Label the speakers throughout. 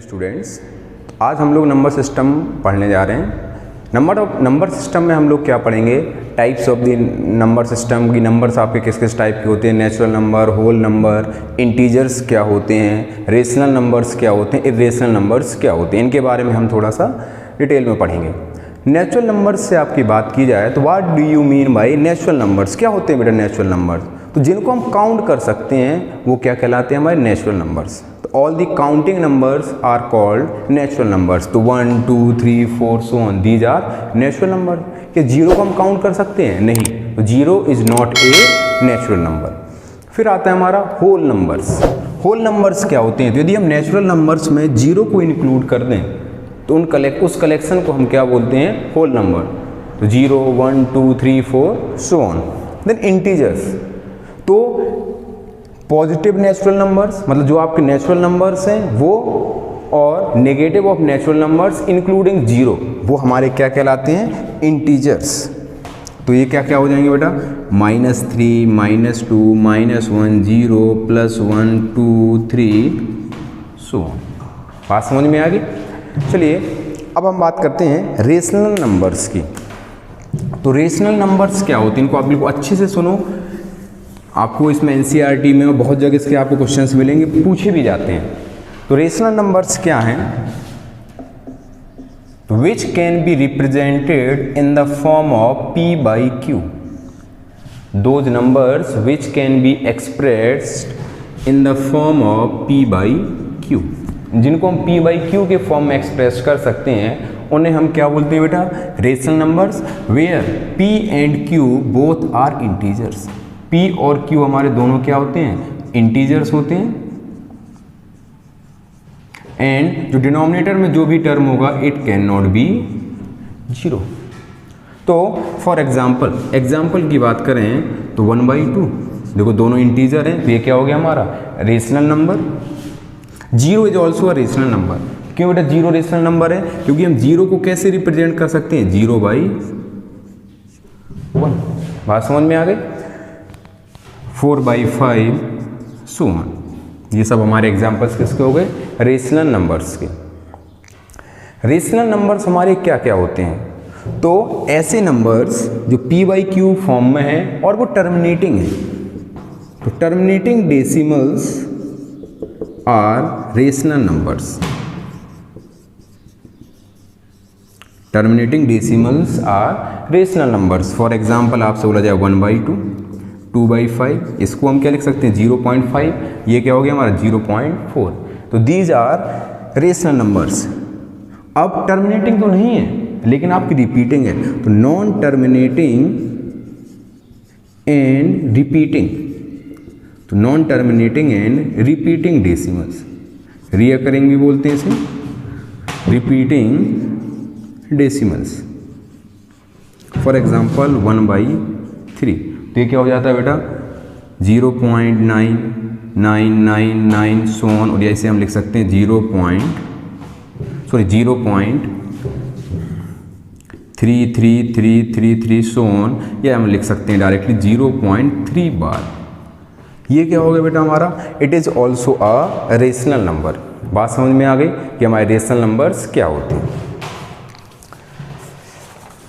Speaker 1: Students, आज हम लोग नंबर सिस्टम पढ़ने जा रहे हैं। नंबर सिस्टम में हम लोग क्या पढ़ेंगे? Types of the number system की नंबर्स आपके किस किस टाइप के होते हैं, natural number, whole number, integers क्या होते हैं, रेशनल नंबर्स क्या होते हैं, इर्रेशनल नंबर्स क्या होते हैं, इनके बारे में हम थोड़ा सा डिटेल में पढ़ेंगे। नेचुरल नंबर्स से आपकी बात की जाए तो what do you mean by natural numbers? क्या होते हैं बेटा नेचुरल नंबर्स? तो जिनको हम काउंट कर सकते हैं वो क्या कहलाते हैं? हमारे नेचुरल नंबर्स। तो all the counting numbers are called natural numbers. तो 1 2 3 4 so on, these are natural number. क्या जीरो को हम काउंट कर सकते हैं? नहीं, तो zero is not a natural number. फिर आता है हमारा होल नंबर्स। होल नंबर्स क्या होते हैं? तो यदि हम नेचुरल नंबर्स में जीरो को इंक्लूड कर दें तो उस कलेक्शन को हम क्या बोलते हैं? Whole number. तो 0 1 2 3 4 सो ऑन। देन इंटीजर्स, तो पॉजिटिव नेचुरल नंबर्स मतलब जो आपके नेचुरल नंबर्स हैं वो, और negative of natural numbers including zero, वो हमारे क्या कहलाते हैं? इंटीजर्स। तो ये क्या क्या हो जाएंगे बेटा? -3 -2 -1 0 +1 2 3 सो ऑन। बात समझ में आ गई? चलिए अब हम बात करते हैं रेशनल नंबर्स की। तो रेशनल नंबर्स क्या होते हैं? इनको आप बिल्कुल अच्छे से सुनो। आपको इसमें एनसीईआरटी में और बहुत जगह इसके आपको क्वेश्चंस मिलेंगे, पूछे भी जाते हैं। तो रेशनल नंबर्स क्या हैं? तो which can be represented in the form of p/q। Those numbers which can be expressed in the form of p/q। जिनको हम p/q के फॉर्म में एक्सप्रेस कर सकते हैं उन्हें हम क्या बोलते हैं बेटा? Rational numbers. Where p and q both are integers. p और q हमारे दोनों क्या होते हैं? इंटीजर्स होते हैं। एंड जो डिनोमिनेटर में जो भी टर्म होगा it can not be zero. तो फॉर एग्जाम्पल की बात करें तो 1/2, देखो दोनों इंटीजर हैं, तो ये क्या हो गया हमारा? Rational number. 0 is also a rational number. क्यों बेटा 0 रेशनल नंबर है? क्योंकि हम 0 को कैसे रिप्रेजेंट कर सकते हैं? 0/1। बात समझ में आ गई? 4/5 सो ऑन। ये सब हमारे एग्जाम्पल्स किसके हो गए? रेशनल नंबर्स के। रेशनल नंबर्स हमारे क्या क्या होते हैं? तो ऐसे नंबर्स जो p/q फॉर्म में है और वो टर्मिनेटिंग है। तो terminating decimals are rational numbers. Terminating decimals are rational numbers. For example आपसे बोला जाए 1/2, 2/5, इसको हम क्या लिख सकते हैं? 0.5। ये क्या हो गया हमारा? 0.4। तो दीज आर रेशनल नंबर्स। अब टर्मिनेटिंग तो नहीं है लेकिन आपकी रिपीटिंग है, तो नॉन टर्मिनेटिंग एंड रिपीटिंग। तो non terminating and repeating decimals, recurring भी बोलते हैं इसे, रिपीटिंग डेसिमल्स। फॉर एग्जाम्पल 1/3, तो ये क्या हो जाता है बेटा? 0.9999 सो ऑन। और ऐसे हम लिख सकते हैं 0.333333 सो ऑन, या हम लिख सकते हैं डायरेक्टली 0.3 बार। ये क्या हो गया बेटा हमारा? It is also a rational number. बात समझ में आ गई कि हमारे रेशनल नंबर्स क्या होते हैं।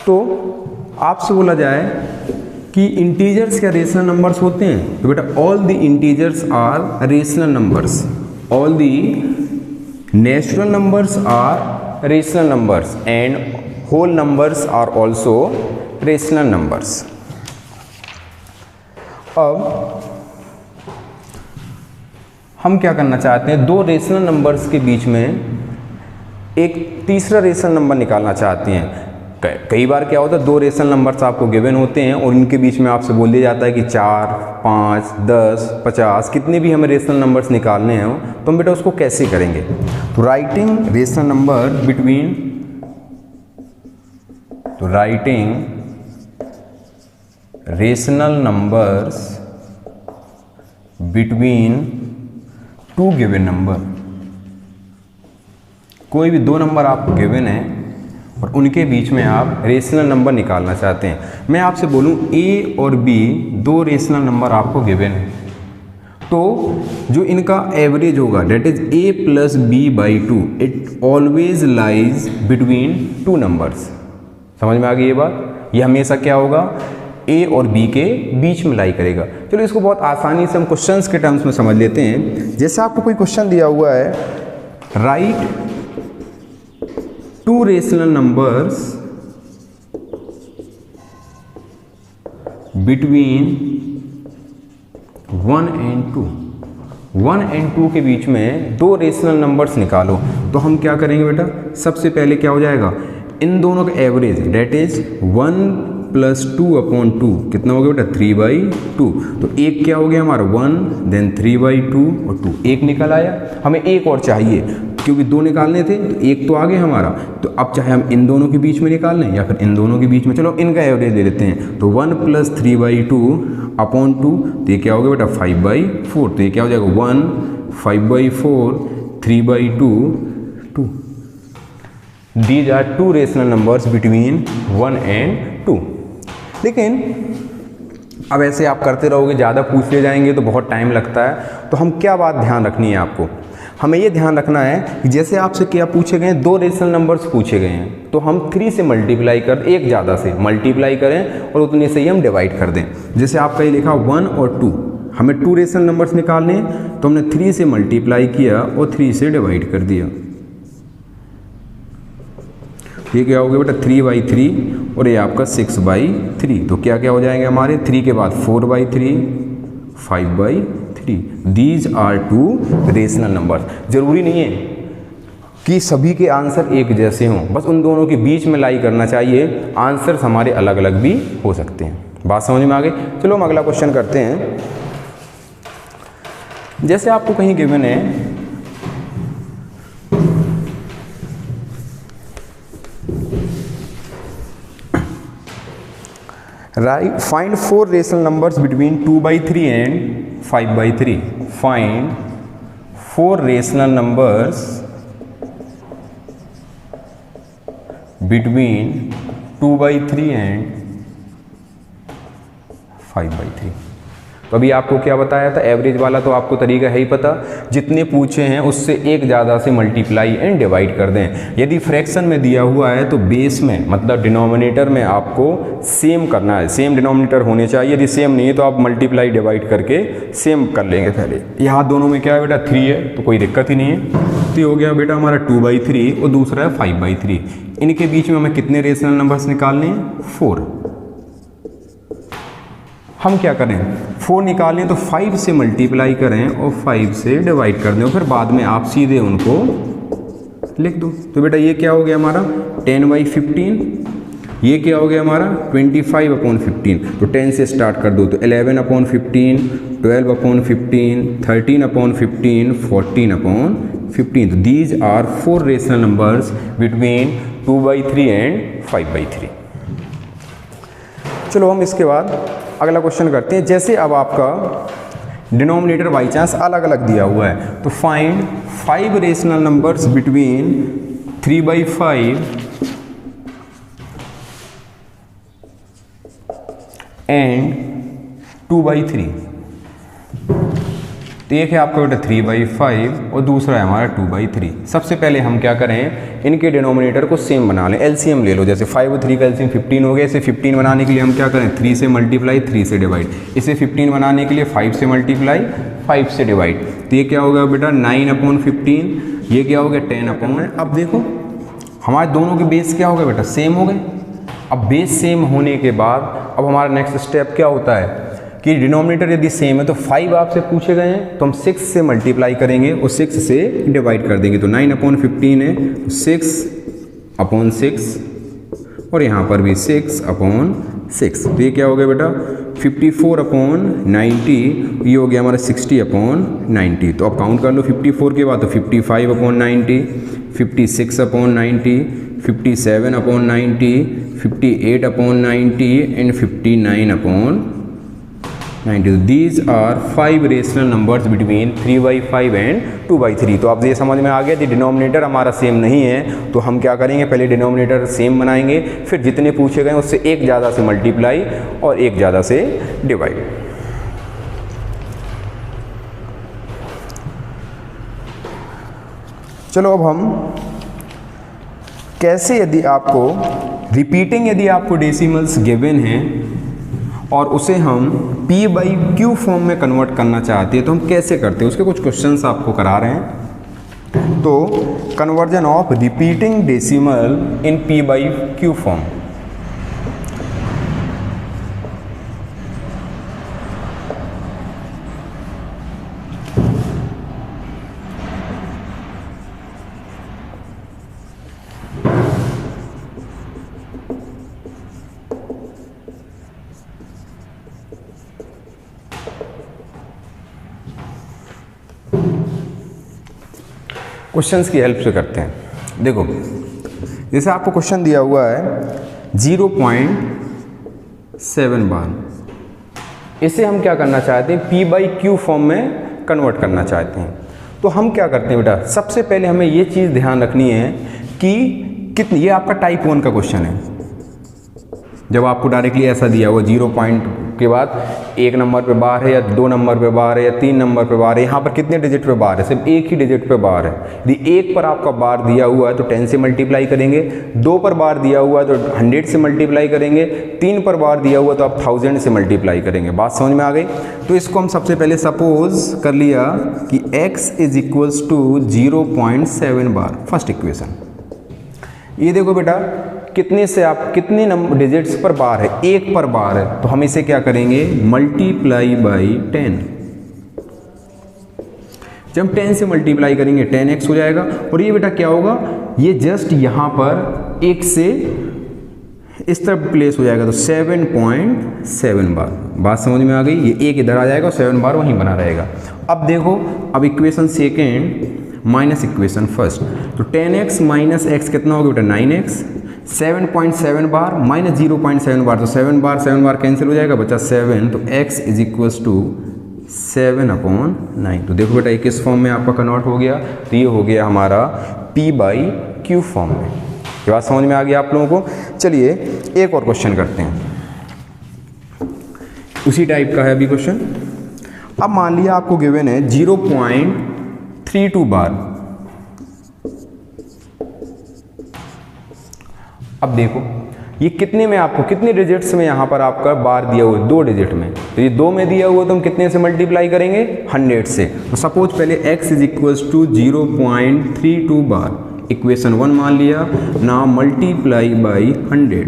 Speaker 1: तो आपसे बोला जाए कि इंटीजर्स क्या रेशनल नंबर्स होते हैं? तो बेटा all the integers are rational numbers. All the natural numbers are rational numbers and whole numbers are also rational numbers. अब हम क्या करना चाहते हैं? दो रेशनल नंबर्स के बीच में एक तीसरा रेशनल नंबर निकालना चाहते हैं। कई बार क्या होता है, दो रेशनल नंबर्स आपको गिवन होते हैं और इनके बीच में आपसे बोल दिया जाता है कि 4 5 10 50 कितने भी हमें रेशनल नंबर्स निकालने हैं, तो हम बेटा उसको कैसे करेंगे? तो राइटिंग रेशनल नंबर बिटवीन, तो writing rational numbers between two given number. कोई भी दो नंबर आपको गिवन है और उनके बीच में आप रेशनल नंबर निकालना चाहते हैं। मैं आपसे बोलूं A और B दो रेशनल नंबर आपको गिवन है, तो जो इनका एवरेज होगा that is a plus b by 2, it always lies between two numbers. समझ में आ गई ये बात? ये हमेशा क्या होगा, a और b के बीच में लाई करेगा। चलो इसको बहुत आसानी से हम क्वेश्चंस के टर्म्स में समझ लेते हैं। जैसे आपको कोई क्वेश्चन दिया हुआ है, write two rational numbers between 1 and 2, 1 and 2 के बीच में दो रेशनल नंबर्स निकालो। तो हम क्या करेंगे बेटा, सबसे पहले क्या हो जाएगा, इन दोनों का average that is 1 plus 2 upon 2 कितना हो गया बेटा, 3/2। तो एक क्या हो गया हमारा 1, देन 3/2 और 2, एक निकल आया। हमें एक और चाहिए क्योंकि दो निकालने थे, तो एक तो आ गया हमारा। तो अब चाहे हम इन दोनों के बीच में निकाल लें या फिर इन दोनों के बीच में, चलो इनका एवरेज ले लेते हैं। तो 1 प्लस 3/2 अपॉन 2, तो ये क्या हो गया बेटा 5/4। तो ये क्या हो जाएगा 1, 5/4, 3/2, 2। These are two rational numbers between 1 and 2। लेकिन अब ऐसे आप करते रहोगे, ज़्यादा पूछ ले जाएंगे तो बहुत टाइम लगता है। तो हम क्या बात ध्यान रखनी है आपको, हमें ये ध्यान रखना है कि जैसे आपसे क्या पूछे गए हैं, दो रेशनल नंबर्स पूछे गए हैं, तो हम 3 से मल्टीप्लाई कर, एक ज़्यादा से मल्टीप्लाई करें और उतने से ही हम डिवाइड कर दें। जैसे आपका ये लिखा 1 और 2, हमें 2 रेशनल नंबर्स निकालने हैं, तो हमने 3 से मल्टीप्लाई किया और 3 से डिवाइड कर दिया। ये क्या हो गया बेटा 3/3 और ये आपका 6/3। तो क्या क्या हो जाएंगे हमारे, 3 के बाद 4/3, 5/3। These are two rational numbers. जरूरी नहीं है कि सभी के आंसर एक जैसे हों, बस उन दोनों के बीच में लाई करना चाहिए। आंसर्स हमारे अलग अलग भी हो सकते हैं। बात समझ में आ गई? चलो हम अगला क्वेश्चन करते हैं। जैसे आपको कहीं गिवन है right, find 4 rational numbers between 2/3 and 5/3। Find 4 rational numbers between 2/3 and 5/3। तो अभी आपको क्या बताया था, एवरेज वाला तो आपको तरीका है ही पता, जितने पूछे हैं उससे एक ज़्यादा से मल्टीप्लाई एंड डिवाइड कर दें। यदि फ्रैक्शन में दिया हुआ है तो बेस में मतलब डिनोमिनेटर में आपको सेम करना है, सेम डिनोमिनेटर होने चाहिए। यदि सेम नहीं है तो आप मल्टीप्लाई डिवाइड करके सेम कर लेंगे। पहले यहाँ दोनों में क्या है बेटा 3 है, तो कोई दिक्कत ही नहीं है। तो ये हो गया बेटा हमारा 2/3 और दूसरा है 5/3। इनके बीच में हमें कितने रेशनल नंबर्स निकालने हैं, 4। हम क्या करें, 4 निकालें तो 5 से मल्टीप्लाई करें और 5 से डिवाइड कर दें और फिर बाद में आप सीधे उनको लिख दो। तो बेटा ये क्या हो गया हमारा 10/15, ये क्या हो गया हमारा 25/15। तो 10 से स्टार्ट कर दो, तो 11/15, 12/15, 13/15, 14/15। तो these are 4 rational numbers between 2/3 and 5/3। चलो हम इसके बाद अगला क्वेश्चन करते हैं। जैसे अब आपका डिनोमिनेटर बाई चांस अलग अलग दिया हुआ है, तो find 5 rational numbers between 3/5 and 2/3। तो एक है आपका बेटा 3/5 और दूसरा है हमारा 2/3। सबसे पहले हम क्या करें, इनके डिनोमिनेटर को सेम बना लें, एलसीएम ले लो। जैसे 5 और 3 का एलसीएम 15 हो गया। इसे 15 बनाने के लिए हम क्या करें, 3 से मल्टीप्लाई 3 से डिवाइड। इसे 15 बनाने के लिए 5 से मल्टीप्लाई 5 से डिवाइड। तो ये क्या होगा बेटा 9/15, ये क्या हो गया 10/। अब देखो हमारे दोनों के बेस क्या हो गए बेटा, सेम हो गए। अब बेस सेम होने के बाद अब हमारा नेक्स्ट स्टेप क्या होता है कि डिनोमिनेटर यदि सेम है तो 5 आपसे पूछे गए हैं तो हम 6 से मल्टीप्लाई करेंगे और 6 से डिवाइड कर देंगे। तो 9/15 है, 6/6 और यहाँ पर भी 6/6। तो ये क्या हो गया बेटा 54/90, ये हो गया हमारा 60/90। तो अब काउंट कर लो 54 के बाद, तो 55/90, 56/90, 57/90, 58/90 and 59/90। These are 5 rational numbers between 3/5 and 2/3। तो आप ये समझ में आ गया कि डिनोमिनेटर हमारा सेम नहीं है, तो हम क्या करेंगे, पहले डिनोमिनेटर सेम बनाएंगे, फिर जितने पूछे गए उससे एक ज़्यादा से मल्टीप्लाई और एक ज़्यादा से डिवाइड। चलो अब हम कैसे, यदि आपको रिपीटिंग, यदि आपको डेसिमल्स गिवन हैं और उसे हम p बाई क्यू फॉर्म में कन्वर्ट करना चाहते हैं तो हम कैसे करते हैं, उसके कुछ क्वेश्चंस आपको करा रहे हैं। तो conversion of repeating decimal in p by Q form. Questions की हेल्प से करते हैं। देखो, जैसे आपको क्वेश्चन दिया हुआ है 0.7 बार, इसे हम क्या करना चाहते हैं, p बाई क्यू फॉर्म में कन्वर्ट करना चाहते हैं। तो हम क्या करते हैं बेटा, सबसे पहले हमें ये चीज़ ध्यान रखनी है कि कितनी, ये आपका टाइप 1 का क्वेश्चन है। जब आपको डायरेक्टली ऐसा दिया हुआ 0 पॉइंट के बाद 1 नंबर पे बार है या 2 नंबर पे बार है या 3 नंबर पे बार है, यहाँ पर कितने डिजिट पे बार है, सिर्फ एक ही डिजिट पे बार है। यदि 1 पर आपका बार दिया हुआ है तो 10 से मल्टीप्लाई करेंगे, 2 पर बार दिया हुआ है तो 100 से मल्टीप्लाई करेंगे, 3 पर बार दिया हुआ तो आप 1000 से मल्टीप्लाई करेंगे। बात समझ में आ गई? तो इसको हम सबसे पहले सपोज कर लिया कि x is equals to 0.7 bar, first equation. ये देखो बेटा, कितने से आप कितने नंबर डिजिट्स पर बार है, 1 पर बार है, तो हम इसे क्या करेंगे, मल्टीप्लाई बाई 10। जब हम 10 से मल्टीप्लाई करेंगे 10x हो जाएगा। और ये बेटा क्या होगा, ये जस्ट यहाँ पर 1 से इस तरफ प्लेस हो जाएगा तो 7.7 बार। बात समझ में आ गई? ये 1 इधर आ जाएगा और 7 बार वहीं बना रहेगा। अब देखो, अब equation second minus equation first, तो 10x माइनस x कितना होगा बेटा, 9x। 7.7 बार माइनस 0.7 बार, तो 7 बार कैंसिल हो जाएगा, बचा 7, तो x इज इक्वल्स टू 7/9। तो देखो बेटा, ये किस फॉर्म में आपका कन्वर्ट हो गया, तो ये हो गया हमारा p बाई क्यू फॉर्म में। ये बात समझ में आ गई आप लोगों को? चलिए एक और क्वेश्चन करते हैं, उसी टाइप का है अभी क्वेश्चन। अब मान लिया आपको गिवन है 0.32 बार। अब देखो, ये कितने में, आपको कितने डिजिट्स में यहाँ पर आपका बार दिया हुआ है, 2 डिजिट में। तो ये 2 में दिया हुआ तो हम कितने से मल्टीप्लाई करेंगे, 100 से। तो सपोज पहले x is equals to 0.32 bar, equation 1 मान लिया ना, मल्टीप्लाई बाई 100।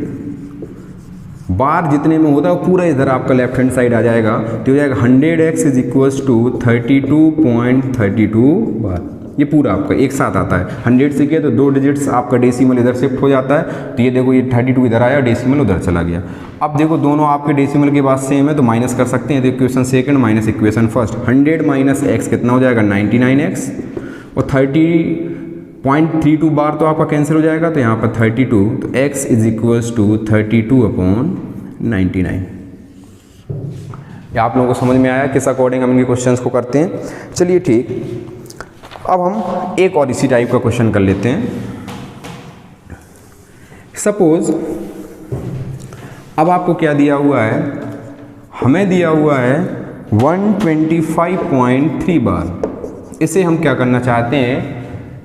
Speaker 1: बार जितने में होता है वो पूरा इधर आपका लेफ्ट हैंड साइड आ जाएगा, तो हो जाएगा 100x इज इक्वल्स टू 32.32 बार। ये पूरा आपका एक साथ आता है। 100 से किया तो 2 डिजिट्स आपका डेसिमल इधर शिफ्ट हो जाता है, तो ये देखो ये 32 इधर आया, डेसिमल उधर चला गया। अब देखो दोनों आपके डेसिमल के बाद सेम है तो माइनस कर सकते हैं, तो equation second minus equation first, 100 minus x कितना हो जाएगा, 99x, और 30.32 बार तो आपका कैंसिल हो जाएगा, तो यहाँ पर 32, तो x इज इक्वल्स टू 32/99। ये आप लोगों को समझ में आया किस अकॉर्डिंग हम इनके क्वेश्चंस को करते हैं? चलिए ठीक, अब हम एक और इसी टाइप का क्वेश्चन कर लेते हैं। सपोज अब आपको क्या दिया हुआ है, हमें दिया हुआ है 125.3 बार। इसे हम क्या करना चाहते हैं,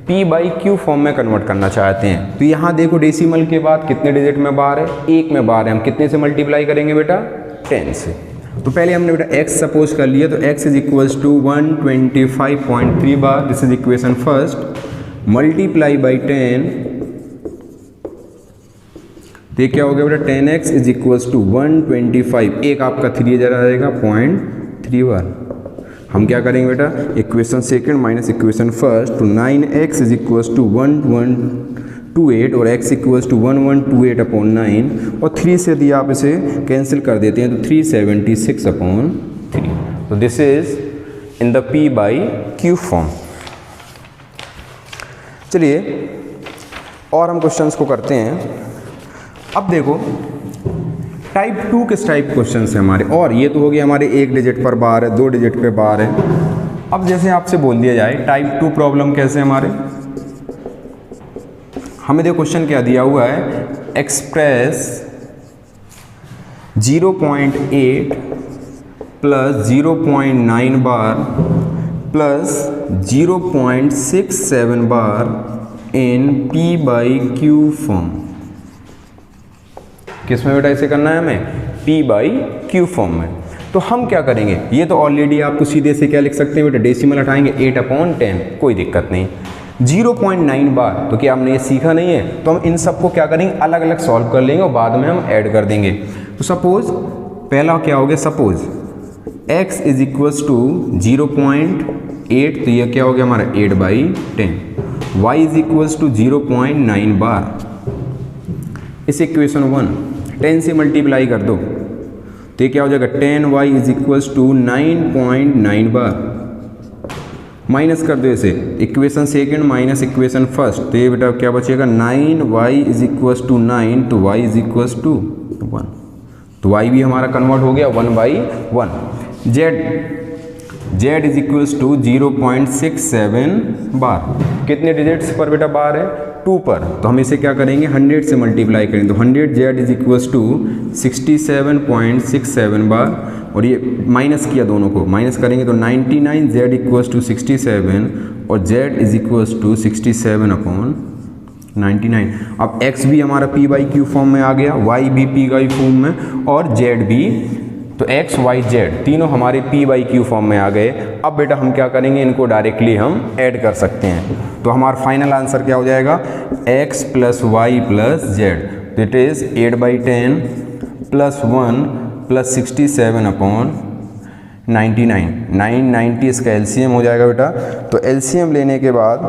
Speaker 1: p बाई क्यू फॉर्म में कन्वर्ट करना चाहते हैं। तो यहाँ देखो डेसिमल के बाद कितने डिजिट में बार है, 1 में बार है, हम कितने से मल्टीप्लाई करेंगे बेटा, 10 से। तो पहले हमने बेटा x सपोज कर लिया, तो x is equals to 125.3 bar, this is equation first, multiply by 10, तो ये क्या हो गया बेटा, 10x इज इक्वल्स टू 125, एक आपका 3 इधर आ जाएगा 0.3 बार। हम क्या करेंगे बेटा, equation second minus equation first, तो 9x इज इक्वल्स टू 1128 और x इक्वल्स टू 1128/9, और 3 से यदि आप इसे कैंसिल कर देते हैं तो 376/3। तो this is in the p by Q form. चलिए और हम क्वेश्चंस को करते हैं। अब देखो टाइप 2 किस टाइप क्वेश्चन है हमारे, और ये तो हो गया हमारे 1 डिजिट पर बार है, 2 डिजिट पे बार है। अब जैसे आपसे बोल दिया जाए टाइप 2 प्रॉब्लम कैसे हमारे, हमें देखो क्वेश्चन क्या दिया हुआ है, एक्सप्रेस 0.8 प्लस 0.9 बार प्लस 0.67 बार इन P/Q फॉर्म। किस में बेटा इसे करना है हमें? P/Q फॉर्म में। तो हम क्या करेंगे, ये तो ऑलरेडी आपको सीधे से क्या लिख सकते हैं बेटा, डेसिमल हटाएंगे 8/10, कोई दिक्कत नहीं। 0.9 बार, तो क्या हमने ये सीखा नहीं है, तो हम इन सबको क्या करेंगे, अलग अलग सॉल्व कर लेंगे और बाद में हम ऐड कर देंगे। तो सपोज पहला क्या हो गया, suppose x is equals to 0.8, तो ये क्या हो गया हमारा 8/10, y is equals to 0.9 bar. इस इक्वेशन 1 10 से मल्टीप्लाई कर दो तो ये क्या हो जाएगा 10y is equals to 9.9 bar. Minus कर दो इसे, equation second minus equation first, तो ये बेटा क्या बचेगा 9y इज इक्वल्स टू 9, तो y इज इक्वल्स टू 1, तो y भी हमारा कन्वर्ट हो गया 1/1। z इज इक्वल्स टू 0.67 बार। कितने डिजिट्स पर बेटा बार है? 2 पर, तो हम इसे क्या करेंगे 100 से मल्टीप्लाई करेंगे, तो 100 z इज इक्वल्स टू 67.67 बार, और ये माइनस किया, दोनों को माइनस करेंगे तो 99 z इक्वल्स टू 67 और z इज इक्वल्स टू 67/99। अब x भी हमारा P/Q फॉर्म में आ गया, y भी P/Q फॉर्म में और z भी, तो x y z तीनों हमारे P/Q फॉर्म में आ गए। अब बेटा हम क्या करेंगे, इनको डायरेक्टली हम ऐड कर सकते हैं, तो हमारा फाइनल आंसर क्या हो जाएगा x plus y plus z, it is 8/10 plus 1 plus 67/99। 990 इसका एलसीएम हो जाएगा बेटा, तो एलसीएम लेने के बाद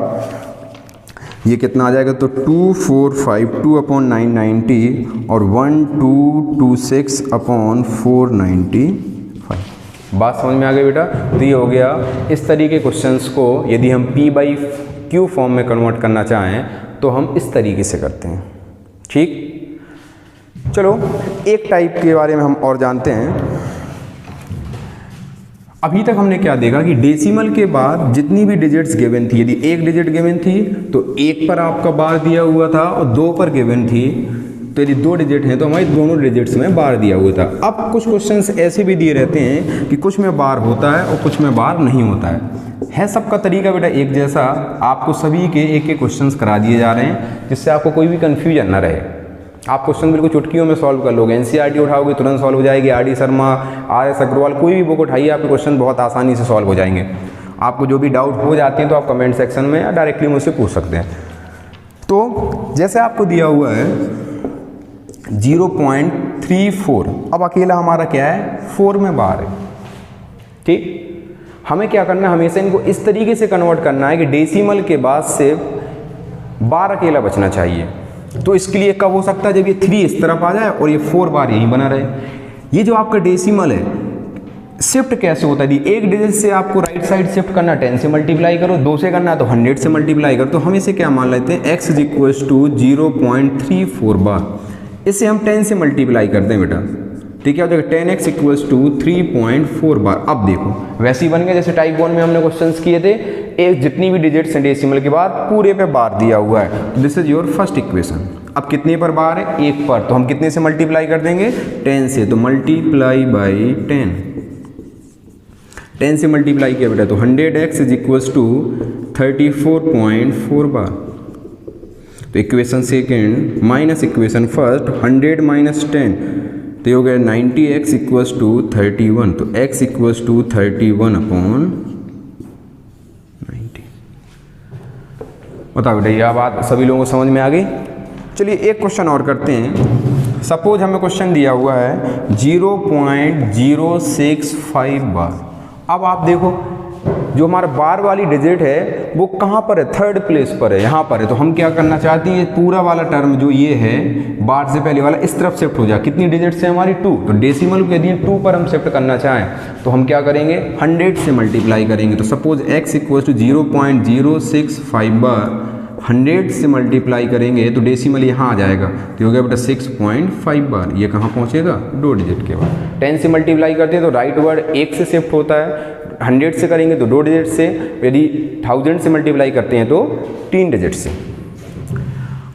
Speaker 1: ये कितना आ जाएगा, तो 2452/990 और 1226/495। बात समझ में आ गई बेटा? तो ये हो गया। इस तरीके क्वेश्चंस को यदि हम P/Q फॉर्म में कन्वर्ट करना चाहें तो हम इस तरीके से करते हैं। ठीक, चलो एक टाइप के बारे में हम और जानते हैं। अभी तक हमने क्या देखा कि डेसिमल के बाद जितनी भी डिजिट्स गिवन थी, यदि एक डिजिट गिवन थी तो 1 पर आपका बार दिया हुआ था, और 2 पर गिवन थी तो यदि 2 डिजिट हैं तो हमारी दोनों डिजिट्स में बार दिया हुआ था। अब कुछ क्वेश्चंस ऐसे भी दिए रहते हैं कि कुछ में बार होता है और कुछ में बार नहीं होता है सबका तरीका बेटा एक जैसा। आपको सभी के एक एक क्वेश्चंस करा दिए जा रहे हैं जिससे आपको कोई भी कन्फ्यूजन ना रहे। आप क्वेश्चन बिल्कुल चुटकियों में सॉल्व कर लोगे, एनसीईआरटी उठाओगे तुरंत सॉल्व हो जाएगी, आरडी शर्मा, आरएस अग्रवाल, कोई भी बुक उठाइए आपके क्वेश्चन बहुत आसानी से सॉल्व हो जाएंगे। आपको जो भी डाउट हो जाते हैं तो आप कमेंट सेक्शन में या डायरेक्टली मुझसे पूछ सकते हैं। तो जैसे आपको दिया हुआ है 0.34, अब अकेला हमारा क्या है 4 में बार है। ठीक, हमें क्या करना है, हमेशा इनको इस तरीके से कन्वर्ट करना है कि डेसिमल के बाद से बार अकेला बचना चाहिए। तो इसके लिए कब हो सकता है, जब ये 3 इस तरफ आ जाए और ये 4 बार यहीं बना रहे। ये जो आपका डेसिमल है शिफ्ट कैसे होता है, एक डिजिट से आपको राइट साइड शिफ्ट करना 10 से मल्टीप्लाई करो, 2 से करना है तो 100 से मल्टीप्लाई करो। तो हम इसे क्या मान लेते हैं, x इज इक्वल्स टू 0.34 बार। इसे हम 10 से मल्टीप्लाई करते हैं बेटा, ठीक है, हो जाएगा 10x इक्वल्स टू 3.4 बार। अब देखो वैसे ही बन गया जैसे टाइप 1 में हमने क्वेश्चंस किए थे, एक जितनी भी डिजिट्स हैं डेसिमल के बाद पूरे पे बार दिया हुआ है। This is your first equation. अब कितने पर बार है, 1 पर, तो हम कितने से मल्टीप्लाई कर देंगे 10 से, तो मल्टीप्लाई बाई 10 से मल्टीप्लाई किया बेटा तो 100x इज इक्वल्स टू 34.4 बार। तो equation second minus equation first, 100 minus 10 तो ये हो गया 90x इक्वल्स टू 31, तो x इक्वल्स टू 31/90। बताओ बेटा ये बात सभी लोगों को समझ में आ गई? चलिए एक क्वेश्चन और करते हैं। सपोज हमें क्वेश्चन दिया हुआ है 0.065 बार। अब आप देखो जो हमारा बार वाली डिजिट है वो कहाँ पर है, 3rd प्लेस पर है, यहाँ पर है। तो हम क्या करना चाहते हैं, पूरा वाला टर्म जो ये है बार से पहले वाला इस तरफ शिफ्ट हो जाए। कितनी डिजिट्स है हमारी 2, तो डेसिमल को यदि 2 पर हम शिफ्ट करना चाहें तो हम क्या करेंगे 100 से मल्टीप्लाई करेंगे। तो सपोज x इक्वल टू 0.065 बार 100 से मल्टीप्लाई करेंगे तो डेसिमल यहाँ आ जाएगा, तो हो गया बेटा 6.5 बार। ये कहाँ पहुँचेगा 2 डिजिट के बाद। 10 से मल्टीप्लाई करते हैं तो राइट वर्ड 1 से शिफ्ट होता है, 100 से करेंगे तो 2 डिजिट से, यदि 1000 से मल्टीप्लाई करते हैं तो 3 डिजिट से।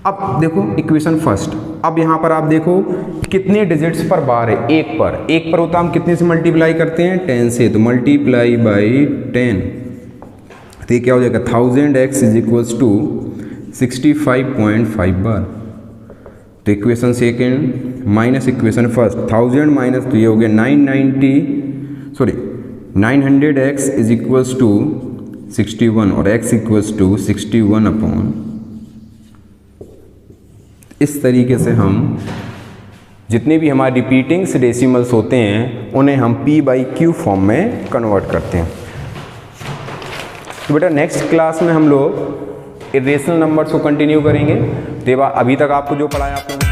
Speaker 1: अब देखो इक्वेशन फर्स्ट, अब यहाँ पर आप देखो कितने डिजिट्स पर बार है, 1 पर। 1 पर होता हम कितने से मल्टीप्लाई करते हैं 10 से, तो मल्टीप्लाई बाई 10 तो ये क्या हो जाएगा 1000x इज इक्वल्स टू 65.5 बार। तो equation second minus equation first, 1000 minus, तो ये हो गया 900x इज इक्वल्स टू 61 और x इक्वल्स टू 61 अपॉन। इस तरीके से हम जितने भी हमारे रिपीटिंग्स डेसिमल्स होते हैं उन्हें हम p/q फॉर्म में कन्वर्ट करते हैं। तो बेटा नेक्स्ट क्लास में हम लोग इरेशनल नंबर्स को कंटिन्यू करेंगे। तो अभी तक आपको जो पढ़ाया आपने